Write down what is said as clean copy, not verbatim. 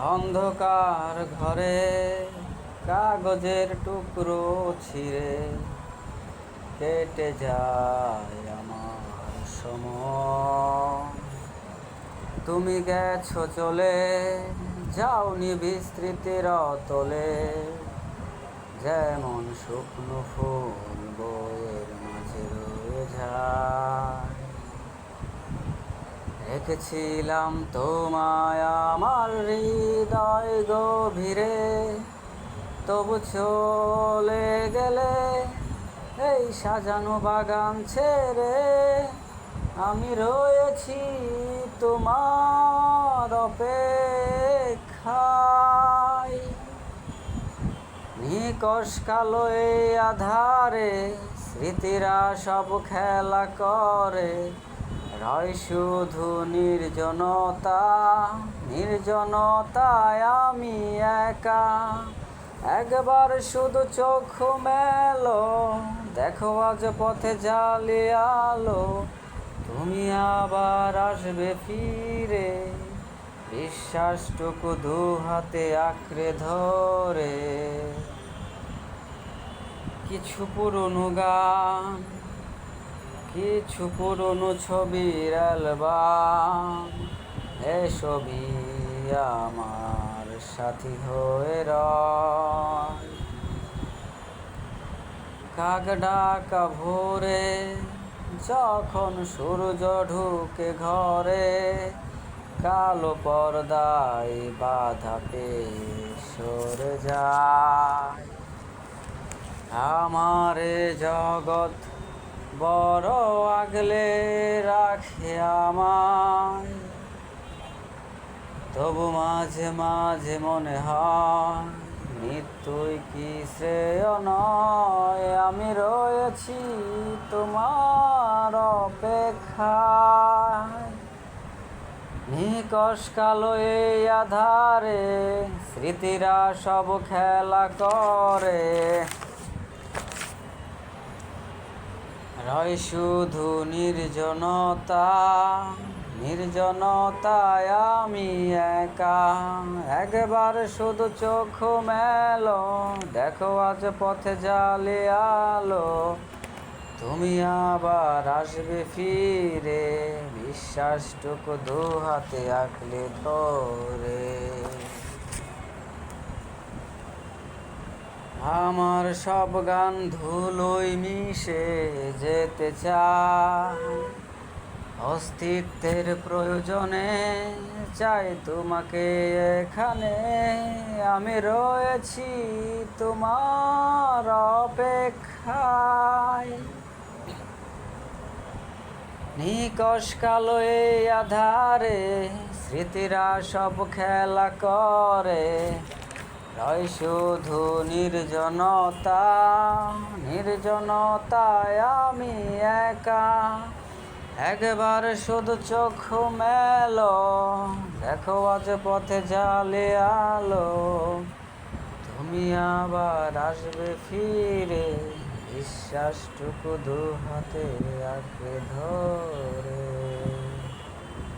অন্ধকার ঘরে কাগজের টুকরো ছিঁড়ে কেটে যায় আমার সময়। তুমি গেছো চলে, যাওনি বিস্তৃতির অতলে, যেমন শুকনো ফুল বইয়ের মাঝে রয়ে যায়। রেখেছিলাম তোমায় আমার হৃদয় গভীরে, তবু চলে গেলে এই সাজানো বাগান ছেড়ে। আমি রয়েছি তোমার অপেক্ষায়। নিকষ কালো এই আধারে স্মৃতিরা সব খেলা করে, রয় শুধু নির্জনতা, নির্জনতায় আমি একা। একবার শুধু চোখ মেলো, দেখো আজ পথে জালি আলো। তুমি আবার আসবে ফিরে, বিশ্বাসটুকু দু হাতে আঁকড়ে ধরে। কিছু পুরনো গান, কিছু পুরনো ছবির অ্যালবাম, এসবই আমার সাথী হয়ে রয়। কাক ডাকা ভোরে যখন সূর্য ঢুকে ঘরে, কালো পর্দায় বাধা পেয়ে সরে যায়। আমার জগৎ বড় আগলে রাখে আমায়, তবু মাঝে মাঝে মনে হয় মৃত্যুই কি শ্রেয় নয়। আমি রয়েছি তোমার অপেক্ষায়। নিকষ কালো এই আধারে স্মৃতিরা সব খেলা করে, রয় শুধু নির্জনতা, নির্জনতায় আমি একা। একবার শুধু চোখ মেলো, দেখো আজ পথে জালি আলো। তুমি আবার আসবে ফিরে, বিশ্বাসটুকু দু হাতে আঁকড়ে ধরে। আমার সব গান ধুলোয় মিশে যেতে চায়, অস্তিত্বের প্রয়োজনে চাই তোমাকে এখানে। আমি রয়েছি তোমার অপেক্ষায়। নিকষ কালো এই আধারে স্মৃতিরা সব খেলা করে, রয় শুধু নির্জনতা, নির্জনতায় আমি একা। একবার শুধু চোখ মেলো, দেখো আজ পথে জালি আলো। তুমি আবার আসবে ফিরে, বিশ্বাসটুকু দু হাতে আঁকড়ে ধরে।